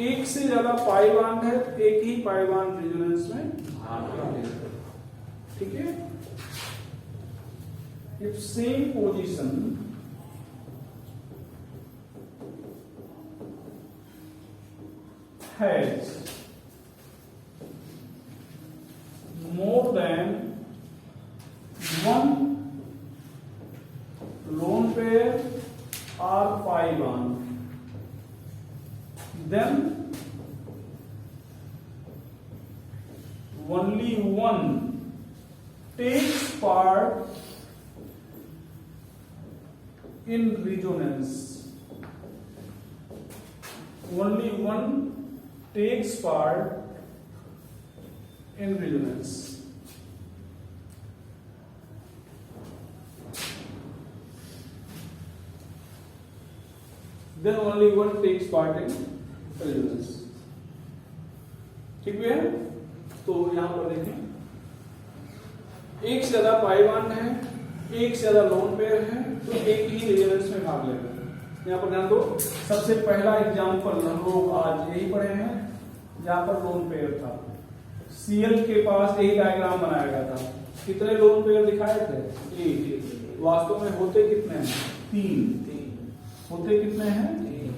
[SPEAKER 1] एक से ज्यादा पाई बॉन्ड है तो एक ही पाई बॉन्ड रेजोनेंस में भाग लेगा, ठीक है। If same position has more than one lone pair or pi bond, then only one takes part in resonance. Only one takes part in resonance. Then only one takes part in resonance. ठीक है। तो यहां पर देखें, एक से ज्यादा पाई बॉन्ड है, एक से ज्यादा लोन पेयर है, तो एक ही रेजोनेंस में भाग लेगा। यहाँ पर ध्यान दो, सबसे पहला एग्जाम्पल हम लोग आज यही पढ़े हैं, जहां पर लोन पेयर था। Cl के पास यही डायग्राम बनाया गया था। कितने लोन पेयर दिखाए थे? एक। वास्तव में होते कितने हैं? 3 होते कितने हैं?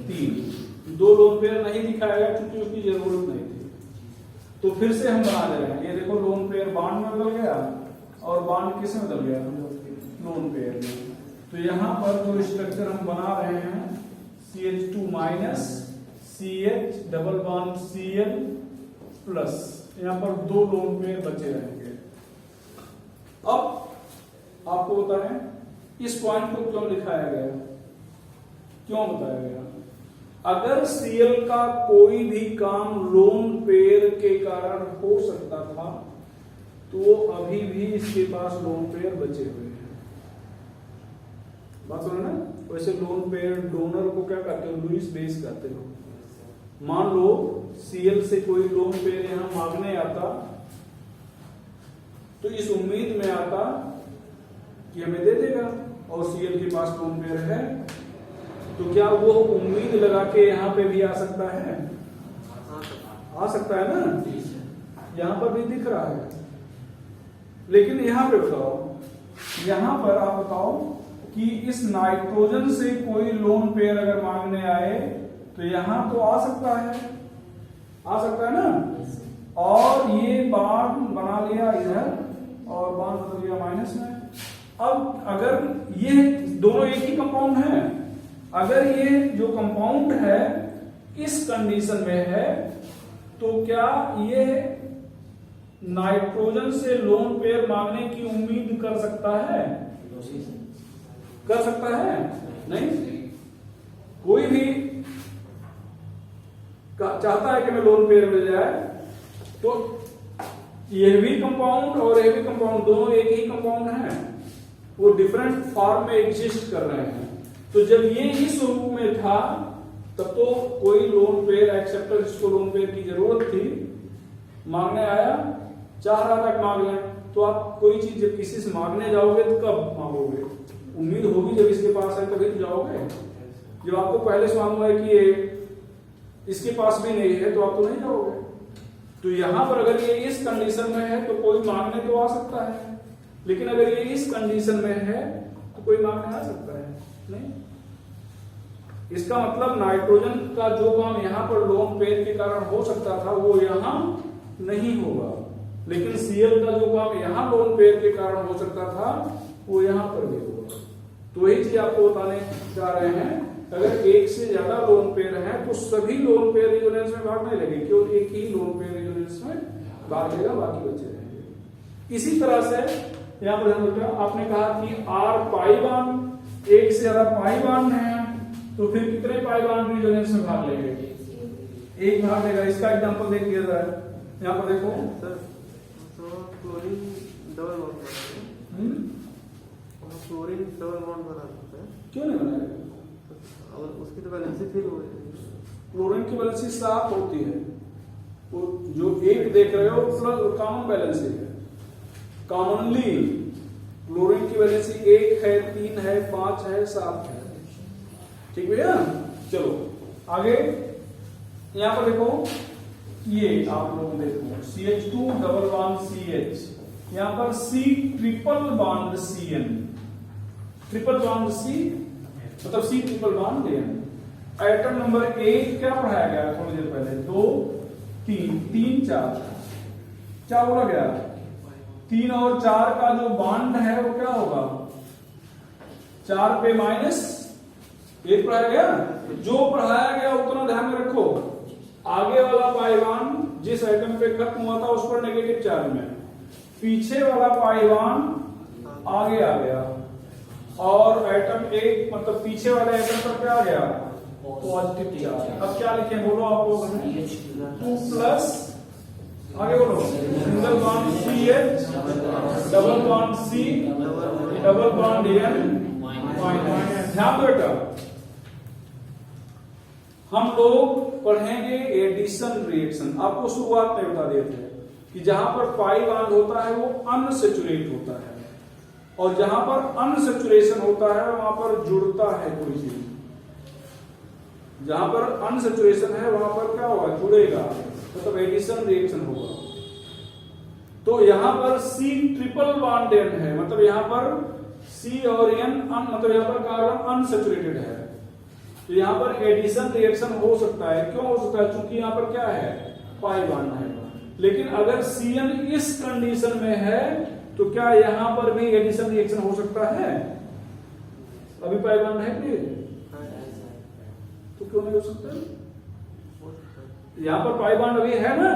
[SPEAKER 1] 3। 2 लोन पेयर नहीं दिखाया गया क्योंकि उसकी जरूरत नहीं थी, तो फिर से हम बना दे रहे हैं। ये देखो, लोन पेयर बॉन्ड में बदल गया और बॉन्ड किस में बदल गया? लोन पेयर में। तो यहां पर जो स्ट्रक्चर हम बना रहे हैं CH2 minus CH double bond Cl plus, यहां पर 2 लोन पेयर बचे रहेंगे। अब आपको बताएं इस पॉइंट को क्यों लिखाया गया, क्यों बताया गया। अगर Cl का कोई भी काम लोन पेयर के कारण हो सकता था तो अभी भी इसके पास लोन पेयर बचे हुए हैं। बात सुनो ना, वैसे लोन पेयर डोनर को क्या कहते हो, लुईस बेस कहते हो। मान लो Cl से कोई लोन पेयर यहां मांगने आता तो इस उम्मीद में आता कि हमें दे देगा और Cl के पास लोन पेयर है, तो क्या वो उम्मीद लगा के यहां पे भी आ सकता है? आ सकता है ना, यहां पर भी दिख रहा है। लेकिन यहां पे बताओ, यहां पर आप बताओ कि इस नाइट्रोजन से कोई लोन पेयर अगर मांगने आए तो यहां तो आ सकता है, आ सकता है ना। और ये बांड बना लिया इधर और बांड बदल दिया माइनस में। अब अगर ये दोनों एक ही कंपाउंड है, अगर ये जो कंपाउंड है इस कंडीशन में है तो क्या ये नाइट्रोजन से लोन पेयर मांगने की उम्मीद कर सकता है? कर सकता है? नहीं। कोई भी चाहता है कि मैं लोन पेयर मिल जाए, तो यह भी कंपाउंड और यह भी कंपाउंड दोनों एक ही कंपाउंड है, वो डिफरेंट फॉर्म में एग्जिस्ट कर रहे हैं। तो जब ये इस रूप में था तब तो कोई लोन पेयर एक्सेप्टर जिसको लोन पेयर की जरूरत थी मांगने आया, चाह रहा था कि मांग लें। तो आप कोई चीज जब किसी से मांगने जाओगे तो कब मांगोगे? उम्मीद होगी जब इसके पास है तभी तो जाओगे। जब आपको पहले से मालूम है कि ये इसके पास भी नहीं है तो आप तो नहीं जाओगे। तो यहां पर अगर ये इस कंडीशन में है तो कोई मांगने तो आ सकता है, लेकिन अगर ये इस कंडीशन में है तो कोई मांगने आ सकता है नहीं। इसका मतलब नाइट्रोजन का जो काम यहां पर लोन पेयर के कारण हो सकता था वो यहां नहीं होगा, लेकिन Cl का जो काम यहां लोन पेयर के कारण हो सकता था वो यहां पर भी होगा। तो वही चीज आपको बताने जा रहे हैं, अगर एक से ज्यादा लोन पेयर है तो सभी लोन पेयर रेजोनेंस में भाग नहीं लगेगी, केवल एक ही लोन पेयर रेजोनेंस में भाग लेगा, बाकी बचे रहेंगे। इसी तरह से यहां पर आपने कहा कि R पाई बॉन्ड, एक से ज्यादा पाई बॉन्ड है तो फिर कितने पाई बॉन्ड रेजोनेंस में भाग लेंगे? एक भाग लेगा। इसका एग्जांपल देख लिया जाए, यहाँ पर देखो
[SPEAKER 2] सर, तो क्लोरीन डबल बॉन्ड बनाते हैं, क्लोरीन डबल बॉन्ड बना सकते हैं,
[SPEAKER 1] क्यों नहीं बनाएगा?
[SPEAKER 2] और उसकी तो वैलेंसी फिर हो जाएगी।
[SPEAKER 1] क्लोरीन की वैलेंसी 7 होती है, वो जो एक देख रहे हो प्लस कॉमन वैलेंसी है। कॉमनली क्लोरीन की वैलेंसी 1 है, 3 है, 5 है, 7 है। ठीक भैया, चलो आगे। यहां पर देखो, ये आप लोग देखो CH2 डबल बॉन्ड CH, यहां पर C triple bond CN, triple bond C मतलब C triple bond N। Atom number 1 क्या पढ़ाया गया थोड़ी देर पहले? 2 3 3 4 क्या बोला गया? 3 और 4 का जो बॉन्ड है वो क्या होगा? 4 पे माइनस 1 पढ़ाया गया। जो पढ़ाया गया उतना ध्यान में रखो। आगे वाला पाइवान जिस एटम पे खत्म हुआ था उस पर नेगेटिव चार्ज में, पीछे वाला पाइवान आगे आ गया, और एटम 1 मतलब पीछे वाले एटम पर क्या आ गया? Positive charge. अब क्या लिखे बोलो आप लोग? 2 प्लस आगे बोलो, single bond CH double bond C double bond N minus. ध्यान दो बेटा, हम लोग पढ़ेंगे एडिशन रिएक्शन। आपको शुरुआत में बता दिए थे कि जहां पर पाई बॉन्ड होता है वो अनसैचुरेट होता है, और जहां पर अनसैचुरेशन होता है वहां पर जुड़ता है कोई चीज। जहां पर अनसैचुरेशन है वहां पर क्या होगा? जुड़ेगा, मतलब एडिशन रिएक्शन होगा। तो यहां पर C ट्रिपल बॉन्ड N है, मतलब यहां पर C और N मतलब यहां पर कार्बन अनसैचुरेटेड है, तो यहां पर एडिशन रिएक्शन हो सकता है। क्यों हो सकता है? क्योंकि यहां पर क्या है? पाई बॉन्ड है। लेकिन अगर Cn इस कंडीशन में है तो क्या यहां पर भी एडिशन रिएक्शन हो सकता है? अभी पाई बॉन्ड है कि तो क्यों नहीं हो सकता? यहाँ पर पाई बॉन्ड अभी है ना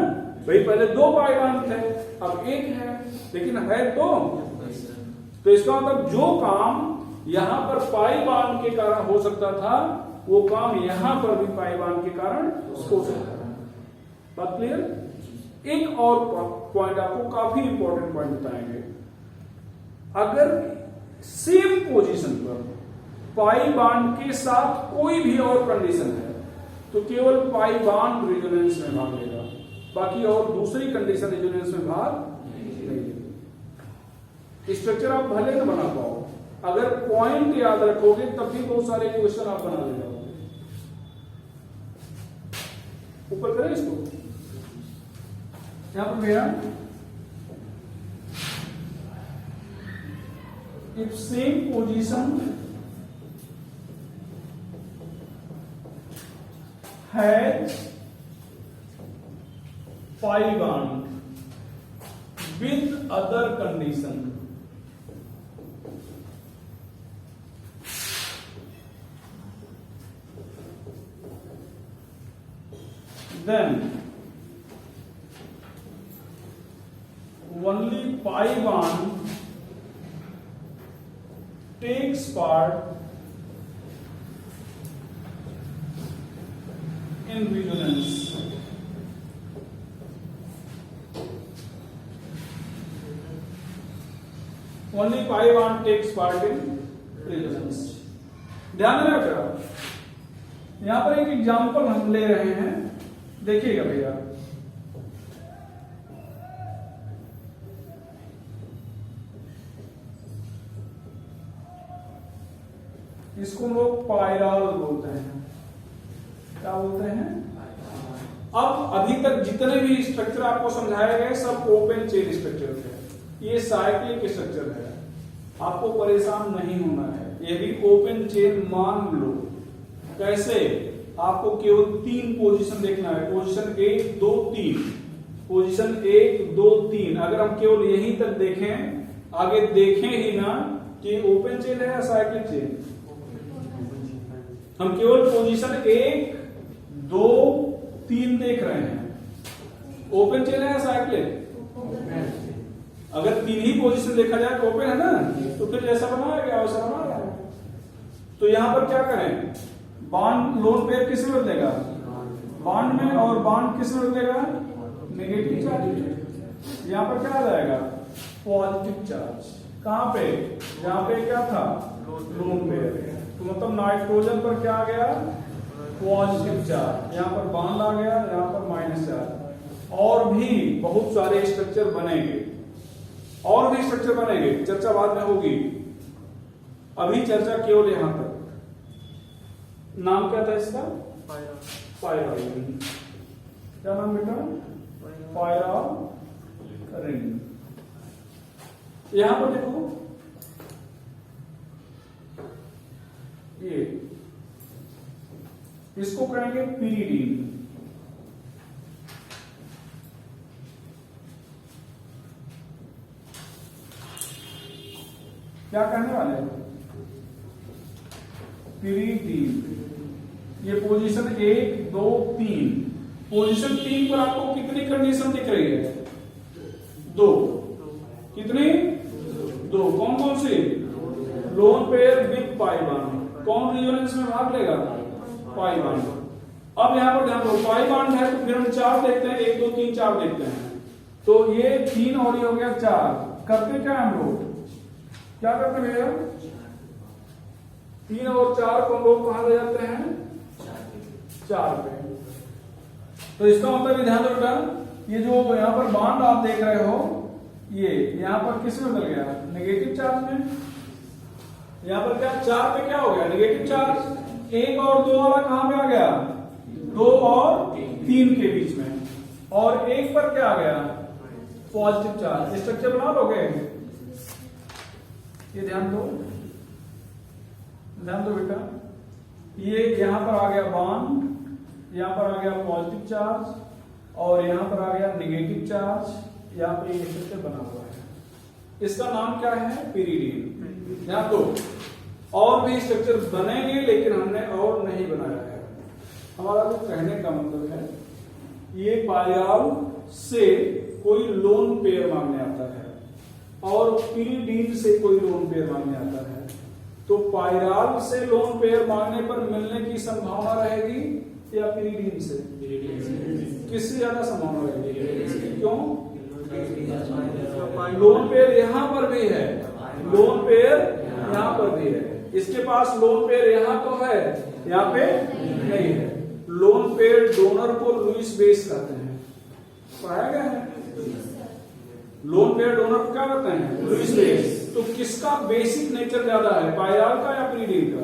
[SPEAKER 1] भाई, पहले 2 पाई बॉन्ड थे, अब 1 है, लेकिन है तो इसका मतलब जो काम यहां पर पाई बॉन्ड के कारण हो सकता था वो काम यहां पर भी पाई बॉन्ड के कारण हो सकता है। बात क्लियर? एक और पॉइंट आपको काफी इंपॉर्टेंट पॉइंट बताएंगे। अगर सेम पोजीशन पर पाई बॉन्ड के साथ कोई भी और कंडीशन है तो केवल पाई बॉन्ड रेजोनेंस में भाग लेगा, बाकी और दूसरी कंडीशन रेजोनेंस में भाग नहीं लेगी। स्ट्रक्चर आप भले न बना पाओ, अगर पॉइंट याद रखोगे तब भी बहुत सारे क्वेश्चन आप बना ले जाओगे। ऊपर करें इसको, यहां पर मेरा if same position has pi bond with other condition, then only pi bond takes part in resonance. Only pi bond takes part in resonance. ध्यान देना बेटा, यहां पर एक एग्जांपल हम ले रहे हैं, देखिएगा भैया। इसको लोग पायराल बोलते हैं। क्या बोलते हैं? अब अभी तक जितने भी स्ट्रक्चर आपको समझाए गए सब ओपन चेन स्ट्रक्चर थे, ये साइक्लिक स्ट्रक्चर है, आपको परेशान नहीं होना है। ये भी ओपन चेन मान लो। कैसे? आपको केवल 3 पोजीशन देखना है, पोजीशन 1 2 3, पोजीशन 1 2 3। अगर हम केवल यहीं तक देखें, आगे देखें ही ना कि ओपन चेन है या साइक्लिक चेन, हम केवल पोजीशन 1 2 3 देख रहे हैं। ओपन चेन है या साइक्लिक? अगर 3 ही पोजीशन देखा जाए तो ओपन है ना, तो फिर जैसा बनाया गया वैसा बनाया गया। तो यहां पर क्या करें? बॉन्ड लोन पेयर किस में बदलेगा? बॉन्ड में। और बॉन्ड किस में बदलेगा? Negative charge. यहां पर क्या आ जाएगा? Positive charge. कहां पे? जहां पे क्या था? Lone pair. तो मतलब नाइट्रोजन पर क्या आ गया? Positive charge. यहां पर बॉन्ड आ गया, यहां पर माइनस चार्ज। और भी बहुत सारे स्ट्रक्चर बनेंगे, और भी स्ट्रक्चर बनेंगे, चर्चा बाद में होगी। अभी चर्चा केवल यहां तक। नाम क्या था इसका? पायराल। क्या नाम बेटा? पायराल रिंग। यहां पर देखो, ये इसको कहेंगे पीरिडीन। क्या कहने वाले हैं? पीरिडीन। ये पोजीशन 1 2 3, पोजीशन 3 पर आपको कितनी कंडीशन दिख रही है? 2। कितनी? 2। कौन कौन सी? Lone pair with pi bond. कौन रेजोनेंस में भाग लेगा? Pi bond. अब यहां पर ध्यान दो, पाई बॉन्ड है तो फिर हम 4 देखते हैं, 1 2 3 4 देखते हैं। तो ये 3 और ये हो गया 4। करते क्या हम लोग? क्या करते हैं भैया? 3 और 4 को हम लोग कहां ले जाते हैं? 4 पे। तो इसका मतलब ध्यान दो बेटा, ये जो यहां पर बॉन्ड आप देख रहे हो, ये यहां पर किस में बदल गया? नेगेटिव चार्ज में। यहां पर क्या 4 पे क्या हो गया? Negative charge. 1 और 2 वाला कहां पे आ गया? 2 और 3 के बीच में। और 1 पर क्या आ गया? Positive charge. स्ट्रक्चर बना लोगे? ये ध्यान दो, ध्यान दो बेटा। ये यहां पर आ गया बॉन्ड, यहां पर आ गया पॉजिटिव चार्ज, और यहां पर आ गया नेगेटिव चार्ज। यहां पे ये स्ट्रक्चर बना हुआ है। इसका नाम क्या है? पीरिडीन। ध्यान दो, और भी स्ट्रक्चर बनेंगे लेकिन हमने और नहीं बनाया है। हमारा जो कहने का मतलब है, ये पायराल से कोई लोन पेयर मांगने आता है और पीरिडीन से कोई लोन पेयर मांगने आता है, तो पायराल से लोन पेयर मांगने पर मिलने की संभावना रहेगी या पीरिडीन से? किससे ज्यादा संभावना रहेगी? क्यों? लोन पेयर यहां पर भी है, लोन पेयर यहां पर भी है, इसके पास लोन पेयर यहां तो है, यहाँ पे नहीं है। लोन पेयर डोनर को लुईस बेस कहते हैं, पढ़ाया गया है। लोन पेयर डोनर को क्या कहते हैं? Lewis base. तो किसका बेसिक नेचर ज्यादा है, पायराल का या पीरिडीन का?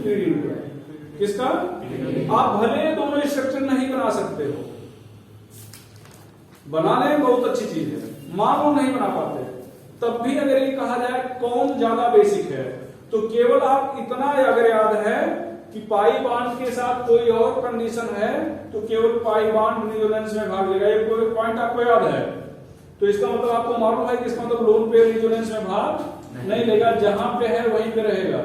[SPEAKER 1] पीरिडीन का। किसका? आप भले दोनों स्ट्रक्चर नहीं बना सकते हो, बनाने में बहुत अच्छी चीज है, मान लो नहीं बना पाते, तब भी अगर ये कहा जाए कौन ज्यादा बेसिक है, तो केवल आप इतना अगर याद है कि पाई बांड के साथ कोई और कंडीशन है तो केवल पाई बांड रिजोनेंस में भाग लेगा, ये कोई पॉइंट आपको याद है, तो इसका मतलब आपको मालूम है कि इसका मतलब लोन पेयर रिजोनेंस में भाग नहीं लेगा, जहां पे है वहीं पे रहेगा।